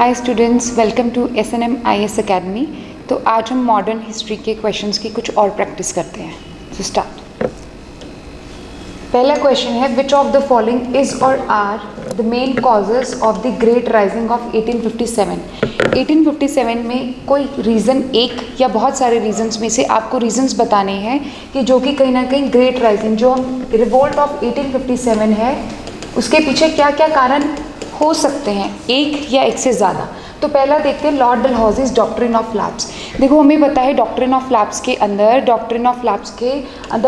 Hi students, welcome to SNM IAS academy. तो आज हम मॉडर्न हिस्ट्री के क्वेश्चंस की कुछ और प्रैक्टिस करते हैं। So start. पहला क्वेश्चन है, which of the following is or are the main causes of the great rising of 1857। 1857 में कोई रीज़न, एक या बहुत सारे रीजन्स में से आपको रीजन्स बताने हैं कि जो कि कहीं ना कहीं ग्रेट राइजिंग, जो हम रिवोल्ट ऑफ 1857 है, उसके पीछे क्या क्या कारण हो सकते हैं, एक या एक से ज़्यादा। तो पहला देखते हैं लॉर्ड डलहौजीज़ डॉक्ट्रिन ऑफ लैप्स। देखो, हमें पता है डॉक्ट्रिन ऑफ लैप्स के अंदर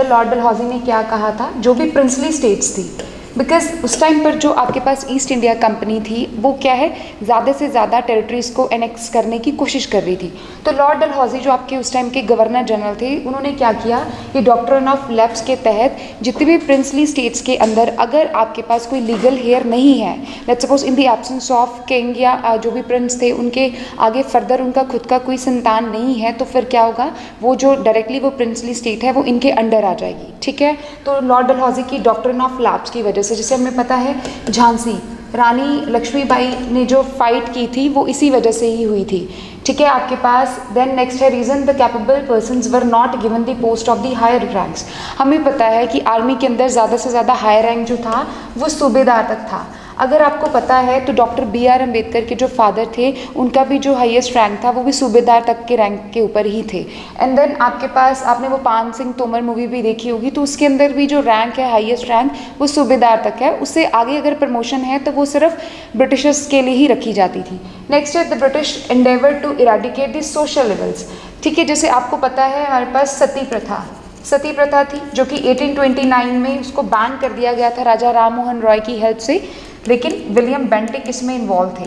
लॉर्ड डलहौजी ने क्या कहा था, जो भी प्रिंसली स्टेट्स थी, बिकॉज उस टाइम पर जो आपके पास ईस्ट इंडिया कंपनी थी वो क्या है, ज़्यादा से ज़्यादा टेरिटरीज़ को एनेक्स करने की कोशिश कर रही थी। तो लॉर्ड डलहौजी जो आपके उस टाइम के गवर्नर जनरल थे, उन्होंने क्या किया, ये डॉक्ट्रिन ऑफ लैप्स के तहत जितने भी प्रिंसली स्टेट्स के अंदर अगर आपके पास कोई लीगल हेयर नहीं है, let's suppose in the absence of king या जो भी प्रिंस थे, उनके आगे फर्दर उनका खुद का कोई संतान नहीं है, तो फिर क्या होगा, वो जो डायरेक्टली वो प्रिंसली स्टेट है वो इनके अंडर आ जाएगी। ठीक है, तो लॉर्ड डलहौजी की डॉक्ट्रिन ऑफ लैप्स की वजह से, जैसे हमें पता है झांसी रानी लक्ष्मीबाई ने जो फाइट की थी वो इसी वजह से ही हुई थी। ठीक है, आपके पास देन नेक्स्ट है reason, the capable persons were not given the post of the higher ranks. हमें पता है कि आर्मी के अंदर ज़्यादा से ज़्यादा हायर रैंक जो था वो सूबेदार तक था। अगर आपको पता है तो डॉक्टर BR अम्बेडकर के जो फादर थे, उनका भी जो हाईएस्ट रैंक था वो भी सूबेदार तक के रैंक के ऊपर ही थे। एंड देन आपके पास, आपने वो पान सिंह तोमर मूवी भी देखी होगी, तो उसके अंदर भी जो रैंक है, हाईएस्ट रैंक, वो सूबेदार तक है। उससे आगे अगर प्रमोशन है तो वो सिर्फ ब्रिटिशर्स के लिए ही रखी जाती थी। नेक्स्ट है the British endeavour to eradicate the social levels. ठीक है, जैसे आपको पता है हमारे पास सती प्रथा थी, जो कि 1829 में उसको बैन कर दिया गया था राजा राम मोहन रॉय की हेल्प से, लेकिन विलियम बेंटिक इसमें इन्वॉल्व थे।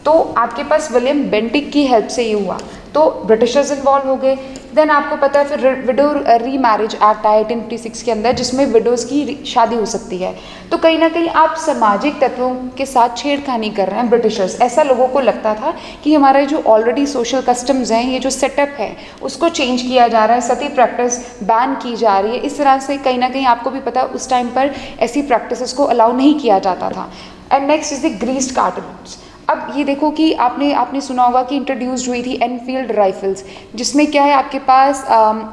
तो आपके पास विलियम बेंटिक की हेल्प से ये हुआ, तो ब्रिटिशर्स इन्वॉल्व हो गए। देन आपको पता है फिर विडो री मैरिज एक्ट आया 1856 के अंदर, जिसमें विडोज़ की शादी हो सकती है। तो कहीं ना कहीं आप सामाजिक तत्वों के साथ छेड़खानी कर रहे हैं ब्रिटिशर्स। ऐसा लोगों को लगता था कि हमारे जो ऑलरेडी सोशल कस्टम्स हैं, ये जो सेटअप है, उसको चेंज किया जा रहा है, सती प्रैक्टिस बैन की जा रही है। इस तरह से कहीं ना कहीं आपको भी पता है उस टाइम पर ऐसी प्रैक्टिसेस को अलाउ नहीं किया जाता था। And next is the greased cartoons. अब ये देखो कि आपने सुना होगा कि इंट्रोड्यूस्ड हुई थी एनफील्ड राइफल्स, जिसमें क्या है, आपके पास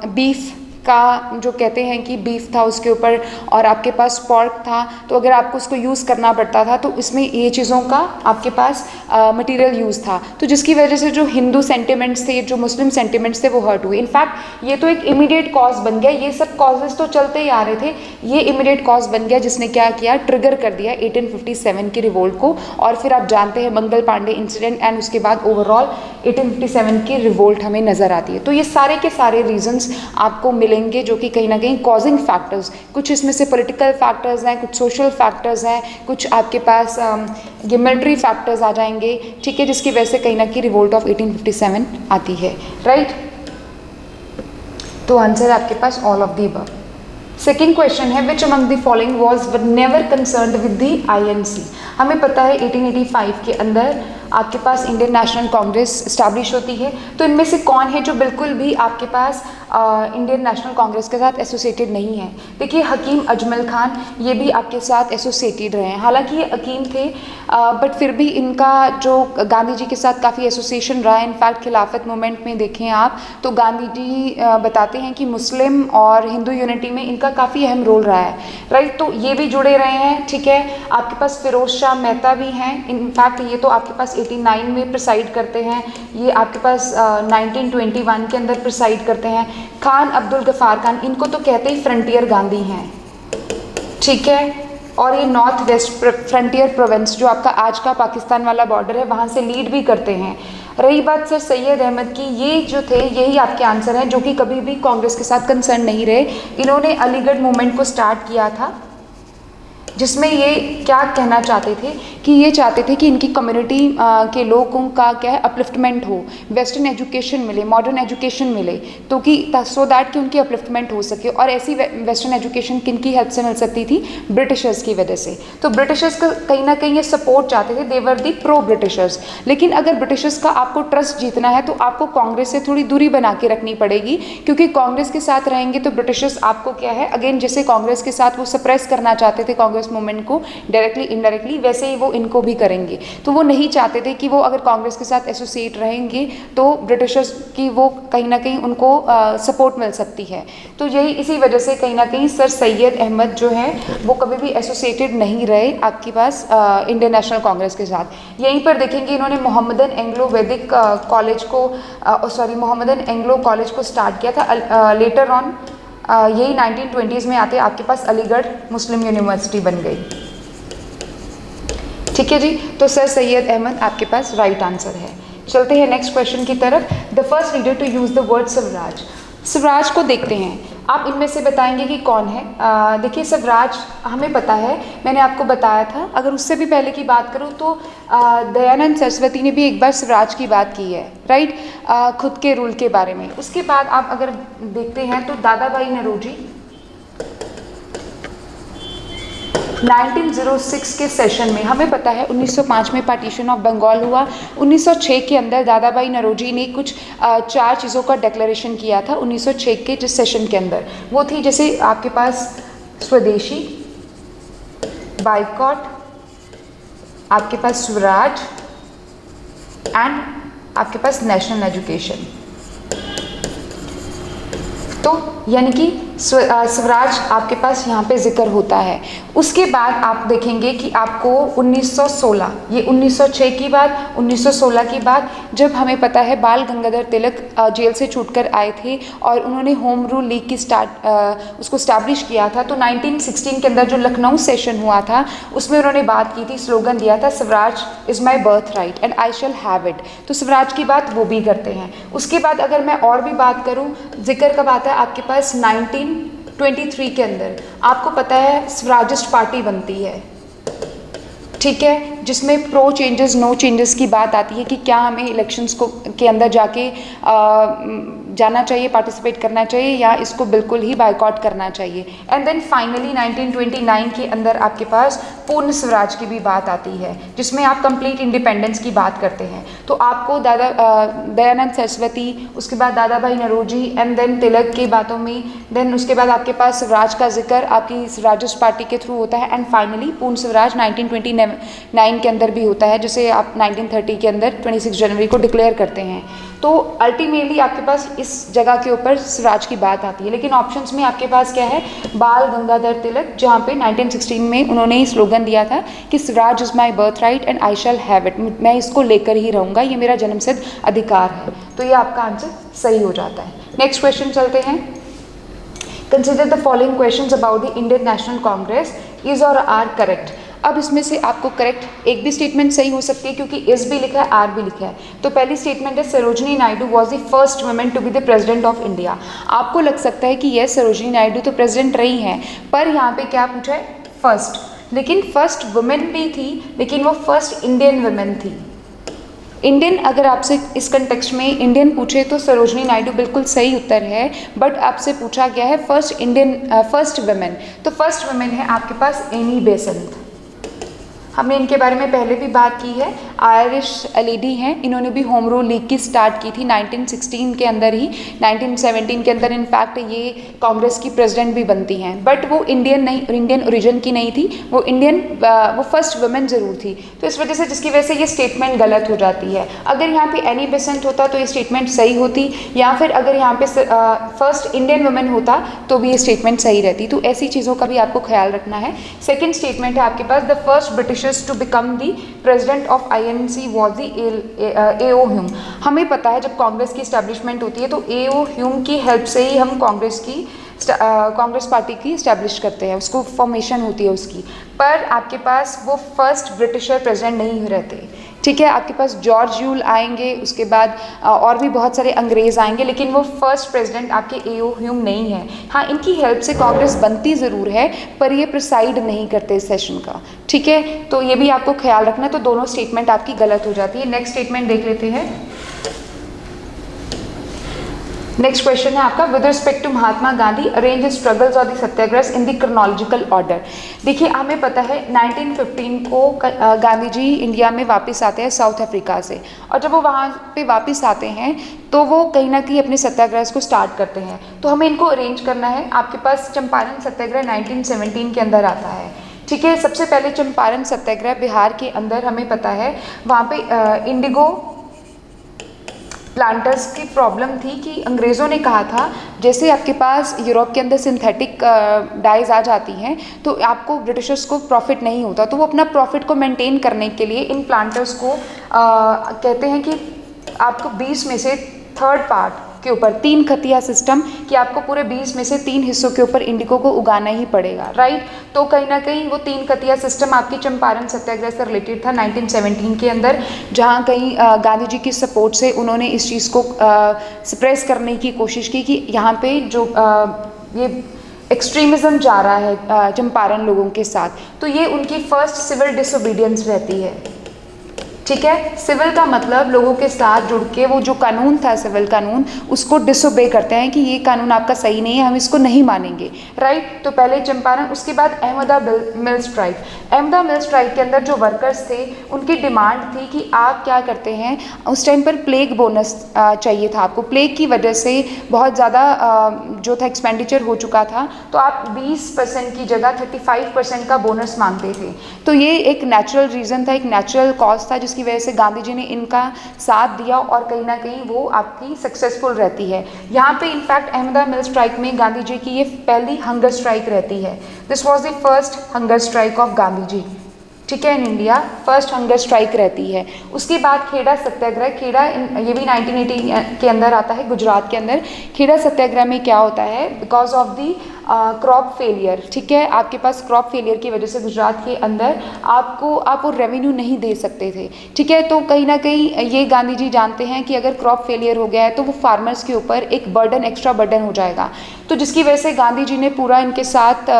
बीफ का जो कहते हैं कि बीफ था उसके ऊपर, और आपके पास पॉर्क था, तो अगर आपको उसको यूज़ करना पड़ता था तो इसमें ये चीज़ों का आपके पास मटेरियल यूज़ था, तो जिसकी वजह से जो हिंदू सेंटिमेंट्स थे, जो मुस्लिम सेंटिमेंट्स थे, वो हर्ट हुए। इनफैक्ट ये तो एक इमीडिएट कॉज बन गया, ये सब कॉजेज तो चलते ही आ रहे थे, ये इमीडिएट कॉज बन गया जिसने क्या किया, ट्रिगर कर दिया 1857 की रिवोल्ट को। और फिर आप जानते हैं मंगल पांडे इंसिडेंट, एंड उसके बाद ओवरऑल 1857 की रिवोल्ट हमें नज़र आती है। तो ये सारे के सारे रीजंस आपको मिलेंगे जो कि कहीं ना कहीं कॉजिंग फैक्टर्स, कुछ इसमें से पॉलिटिकल फैक्टर्स हैं, कुछ सोशल फैक्टर्स हैं, कुछ आपके पास ये मिलिट्री फैक्टर्स आ जाएंगे। ठीक है, जिसकी वजह से कहीं ना कहीं रिवोल्ट ऑफ 1857 आती है। राइट, तो आंसर आपके पास all of the above. Second question है, which among the following was never concerned with the INC। हमें पता है 1885 के अंदर आपके पास इंडियन नेशनल कांग्रेस स्टैब्लिश होती है, तो इनमें से कौन है जो बिल्कुल भी आपके पास इंडियन नेशनल कांग्रेस के साथ एसोसिएटेड नहीं है। देखिए, हकीम अजमल खान ये भी आपके साथ एसोसिएटेड रहे हैं, हालांकि ये हकीम थे, बट फिर भी इनका जो गांधी जी के साथ काफ़ी एसोसिएशन रहा है। इनफैक्ट खिलाफत मूवमेंट में देखें आप तो गांधी जी बताते हैं कि मुस्लिम और हिंदू यूनिटी में इनका काफ़ी अहम रोल रहा है। राइट, तो ये भी जुड़े रहे हैं। ठीक है, आपके पास फिरोज शाह मेहता भी हैं, इनफैक्ट ये तो आपके पास 89 में प्रिसाइड करते हैं, ये आपके पास 1921 के अंदर प्रिसाइड करते हैं। खान अब्दुल गफ्फार खान, इनको तो कहते ही फ्रंटियर गांधी हैं। ठीक है, और ये नॉर्थ वेस्ट फ्रंटियर प्रोविंस, जो आपका आज का पाकिस्तान वाला बॉर्डर है, वहाँ से लीड भी करते हैं। रही बात सर सैयद अहमद की, ये जो थे यही आपके आंसर हैं, जो कि कभी भी कांग्रेस के साथ कंसर्न नहीं रहे। इन्होंने अलीगढ़ मूवमेंट को स्टार्ट किया था, जिसमें ये क्या कहना चाहते थे कि ये चाहते थे कि इनकी कम्युनिटी के लोगों का क्या है, अपलिफ्टमेंट हो, वेस्टर्न एजुकेशन मिले, मॉडर्न एजुकेशन मिले, तो कि सो दैट कि उनकी अपलिफ्टमेंट हो सके। और ऐसी वेस्टर्न एजुकेशन किन की हेल्प से मिल सकती थी, ब्रिटिशर्स की वजह से। तो ब्रिटिशर्स का कहीं ना कहीं ये सपोर्ट चाहते थे, देवर दी प्रो ब्रिटिशर्स। लेकिन अगर ब्रिटिशर्स का आपको ट्रस्ट जीतना है तो आपको कांग्रेस से थोड़ी दूरी बना के रखनी पड़ेगी, क्योंकि कांग्रेस के साथ रहेंगे तो ब्रिटिशर्स आपको क्या है, अगेन जैसे कांग्रेस के साथ वो सप्रेस करना चाहते थे कांग्रेस फर्स्ट मूवमेंट को डायरेक्टली इनडायरेक्टली, वैसे ही वो इनको भी करेंगे। तो वो नहीं चाहते थे कि वो अगर कांग्रेस के साथ एसोसिएट रहेंगे तो ब्रिटिशर्स की वो कहीं ना कहीं उनको सपोर्ट मिल सकती है। तो यही इसी वजह से कहीं ना कहीं सर सैयद अहमद जो है वो कभी भी एसोसिएटेड नहीं रहे आपके पास इंडियन नेशनल कांग्रेस के साथ। यहीं पर देखेंगे इन्होंने मोहम्मदन एंग्लो वैदिक कॉलेज को मोहम्मदन एंग्लो कॉलेज को स्टार्ट किया था। लेटर ऑन यही 1920s में आते आपके पास अलीगढ़ मुस्लिम यूनिवर्सिटी बन गई। ठीक है जी, तो सर सैयद अहमद आपके पास राइट आंसर है। चलते हैं नेक्स्ट क्वेश्चन की तरफ। The first leader to use the word swaraj. Swaraj को देखते हैं, आप इनमें से बताएंगे कि कौन है। देखिए स्वराज हमें पता है, मैंने आपको बताया था। अगर उससे भी पहले की बात करूँ तो दयानंद सरस्वती ने भी एक बार स्वराज की बात की है, राइट, खुद के रूल के बारे में। उसके बाद आप अगर देखते हैं तो दादा भाई नौरोजी 1906 के सेशन में, हमें पता है 1905 में पार्टीशन ऑफ बंगाल हुआ। 1906 के अंदर दादा भाई नौरोजी ने कुछ 4 चीज़ों का डिक्लेरेशन किया था 1906 के जिस सेशन के अंदर। वो थी जैसे आपके पास स्वदेशी, बाइकॉट, आपके पास स्वराज एंड आपके पास नेशनल एजुकेशन। तो यानी कि स्वराज आपके पास यहाँ पे जिक्र होता है। उसके बाद आप देखेंगे कि आपको 1916, ये 1906 की बात, 1916 की बात, जब हमें पता है बाल गंगाधर तिलक जेल से छूटकर आए थे और उन्होंने होम रूल लीग की उसको स्टैब्लिश किया था। तो 1916 के अंदर जो लखनऊ सेशन हुआ था उसमें उन्होंने बात की थी, स्लोगन दिया था Swaraj is my birth right and I shall have it. तो स्वराज की बात वो भी करते हैं। उसके बाद अगर मैं और भी बात करूँ, जिक्र कब आता है आपके पास 1923 के अंदर, आपको पता है स्वराजिस्ट पार्टी बनती है, ठीक है, जिसमें प्रो चेंजेस नो चेंजेस की बात आती है कि क्या हमें इलेक्शंस को के अंदर जाके जाना चाहिए, पार्टिसिपेट करना चाहिए या इसको बिल्कुल ही बायकॉट करना चाहिए। एंड देन फाइनली 1929 के अंदर आपके पास पूर्ण स्वराज की भी बात आती है जिसमें आप कंप्लीट इंडिपेंडेंस की बात करते हैं। तो आपको दयानंद सरस्वती, उसके बाद दादा भाई नौरोजी एंड देन तिलक की बातों में, देन उसके बाद आपके पास स्वराज का जिक्र आपकी स्वराजिस्ट पार्टी के थ्रू होता है एंड फाइनली पूर्ण स्वराज 1929 के अंदर भी होता है, जिसे आप 1930 के अंदर 26 जनवरी को डिक्लेयर करते हैं। तो अल्टीमेटली आपके पास इस जगह के ऊपर स्वराज की बात आती है। लेकिन ऑप्शंस में आपके पास क्या है, बाल गंगाधर तिलक, जहाँ पे 1916 में उन्होंने स्लोगन दिया था कि Swaraj is my birth right and I shall have it, मैं इसको लेकर ही रहूँगा, ये मेरा जन्मसिद्ध अधिकार है। तो ये आपका आंसर सही हो जाता है। नेक्स्ट क्वेश्चन चलते हैं। Consider the following questions about the Indian National Congress, is or are correct. अब इसमें से आपको करेक्ट एक भी स्टेटमेंट सही हो सकती है क्योंकि इस भी लिखा है, आर भी लिखा है। तो पहली स्टेटमेंट है Sarojini Naidu was the first women to be the president of India. आपको लग सकता है कि यस सरोजिनी नायडू तो प्रेसिडेंट रही हैं, पर यहाँ पे क्या पूछा है, फर्स्ट, लेकिन फर्स्ट वुमेन भी थी, लेकिन वो फर्स्ट इंडियन वुमेन थी। इंडियन, अगर आपसे इस कंटेक्स्ट में इंडियन पूछे तो सरोजिनी नायडू बिल्कुल सही उत्तर है, बट आपसे पूछा गया है फर्स्ट इंडियन फर्स्ट वुमेन, तो फर्स्ट वुमेन है आपके पास एनी बेसेंट। हमने इनके बारे में पहले भी बात की है, आयरिश लेडी हैं, इन्होंने भी होम रूल लीग की स्टार्ट की थी 1916 के अंदर ही। 1917 के अंदर इनफैक्ट ये कांग्रेस की प्रेसिडेंट भी बनती हैं, बट वो इंडियन नहीं, इंडियन ओरिजिन की नहीं थी, वो वो फर्स्ट वुमेन ज़रूर थी। तो इस वजह से, जिसकी वजह से ये स्टेटमेंट गलत हो जाती है। अगर यहाँ पे एनी बेसेंट होता तो ये स्टेटमेंट सही होती, या फिर अगर यहाँ पे फर्स्ट इंडियन वुमेन होता तो भी ये स्टेटमेंट सही रहती। तो ऐसी चीज़ों का भी आपको ख्याल रखना है। सेकेंड स्टेटमेंट है आपके पास, the first Britishers to become the president of INC was the A.O. Hume. हमें पता है जब कांग्रेस की स्टैब्लिशमेंट होती है तो A.O. ह्यूम की हेल्प से ही हम कांग्रेस पार्टी की इस्टेब्लिश करते हैं, उसको फॉर्मेशन होती है उसकी। पर आपके पास वो फर्स्ट ब्रिटिशर प्रेसिडेंट नहीं रहते, ठीक है। आपके पास जॉर्ज यूल आएंगे, उसके बाद और भी बहुत सारे अंग्रेज़ आएंगे, लेकिन वो फर्स्ट प्रेसिडेंट आपके A.O. ह्यूम नहीं है। हाँ, इनकी हेल्प से कांग्रेस बनती ज़रूर है, पर ये प्रिसाइड नहीं करते इस सेशन का, ठीक है। तो ये भी आपको ख्याल रखना। तो दोनों स्टेटमेंट आपकी गलत हो जाती है। नेक्स्ट स्टेटमेंट देख लेते हैं। नेक्स्ट क्वेश्चन है आपका, with respect to Mahatma Gandhi arrange struggles और the satyagraha in the chronological order. देखिए, हमें पता है 1915 को गांधी जी इंडिया में वापस आते हैं साउथ अफ्रीका से, और जब वो वहाँ पे वापस आते हैं तो वो कहीं ना कहीं अपने सत्याग्रह को स्टार्ट करते हैं। तो हमें इनको अरेंज करना है। आपके पास चंपारण सत्याग्रह 1917 के अंदर आता है, ठीक है। सबसे पहले चंपारण सत्याग्रह बिहार के अंदर हमें पता है, वहाँ पे इंडिगो प्लांटर्स की प्रॉब्लम थी कि अंग्रेज़ों ने कहा था जैसे आपके पास यूरोप के अंदर सिंथेटिक डाइज आ जाती हैं तो आपको ब्रिटिशर्स को प्रॉफिट नहीं होता, तो वो अपना प्रॉफिट को मेंटेन करने के लिए इन प्लांटर्स को कहते हैं कि आपको 20 में से थर्ड पार्ट के ऊपर 3 खतिया सिस्टम कि आपको पूरे 20 में से 3 हिस्सों के ऊपर इंडिगो को उगाना ही पड़ेगा, राइट। तो कहीं ना कहीं वो 3 खतिया सिस्टम आपकी चंपारण सत्याग्रह से रिलेटेड था 1917 के अंदर, जहाँ कहीं गांधी जी की सपोर्ट से उन्होंने इस चीज़ को सप्रेस करने की कोशिश की कि यहाँ पे जो ये एक्सट्रीमिज़म जा रहा है चंपारण लोगों के साथ, तो ये उनकी फर्स्ट सिविल डिसोबीडियंस रहती है। ठीक है, सिविल का मतलब लोगों के साथ जुड़ के वो जो कानून था सिविल कानून उसको डिसोबे करते हैं कि ये कानून आपका सही नहीं है, हम इसको नहीं मानेंगे, राइट। तो पहले चंपारण, उसके बाद अहमदा मिल स्ट्राइक। अहमदा मिल स्ट्राइक के अंदर जो वर्कर्स थे उनकी डिमांड थी कि आप क्या करते हैं, उस टाइम पर प्लेग बोनस चाहिए था आपको, प्लेग की वजह से बहुत ज़्यादा जो था एक्सपेंडिचर हो चुका था, तो आप 20% की जगह 35% का बोनस मांगते थे। तो ये एक नेचुरल रीज़न था, एक नेचुरल कॉज था जिसकी वजह से गांधी जी ने इनका साथ दिया और कहीं ना कहीं वो आपकी सक्सेसफुल रहती है। यहाँ पे इनफैक्ट अहमदा मिल स्ट्राइक में गांधी जी की ये पहली हंगर स्ट्राइक रहती है। This was the first hunger strike of Gandhi ji, ठीक है, in India first hunger strike रहती है। उसके बाद खेड़ा सत्याग्रह, खेड़ा ये भी 1918 के अंदर आता है गुजरात के अंदर। खेड़ा सत्याग्रह में क्या होता है, because of the crop failure, ठीक है, आपके पास क्रॉप फेलियर की वजह से गुजरात के अंदर आप वो रेवेन्यू नहीं दे सकते थे, ठीक है। तो कहीं ना कहीं ये गांधी जी जानते हैं कि अगर क्रॉप फेलियर हो गया है तो वो फार्मर्स के ऊपर एक बर्डन, एक्स्ट्रा बर्डन हो जाएगा, तो जिसकी वजह से गांधी जी ने पूरा इनके साथ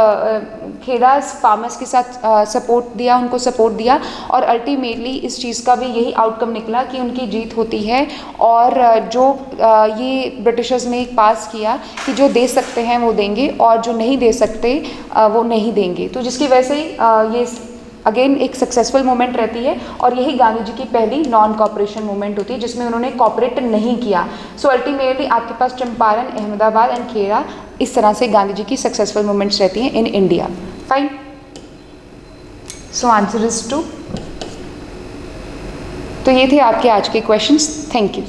खेड़ा फार्मर्स के साथ सपोर्ट दिया, उनको सपोर्ट दिया और अल्टीमेटली इस चीज़ का भी यही आउटकम निकला कि उनकी जीत होती है। और जो ये ब्रिटिशर्स ने पास किया कि जो दे सकते हैं वो देंगे और जो नहीं दे सकते वो नहीं देंगे, तो जिसकी वजह से ये अगेन एक सक्सेसफुल मूवमेंट रहती है और यही गांधी जी की पहली नॉन कॉपरेशन मूवमेंट होती है जिसमें उन्होंने कॉपरेट नहीं किया। सो अल्टीमेटली आपके पास चंपारण, अहमदाबाद एंड खेड़ा, इस तरह से गांधी जी की सक्सेसफुल मूवमेंट्स रहती हैं in India. Fine, so answer is 2। तो ये थे आपके आज के क्वेश्चंस। Thank you.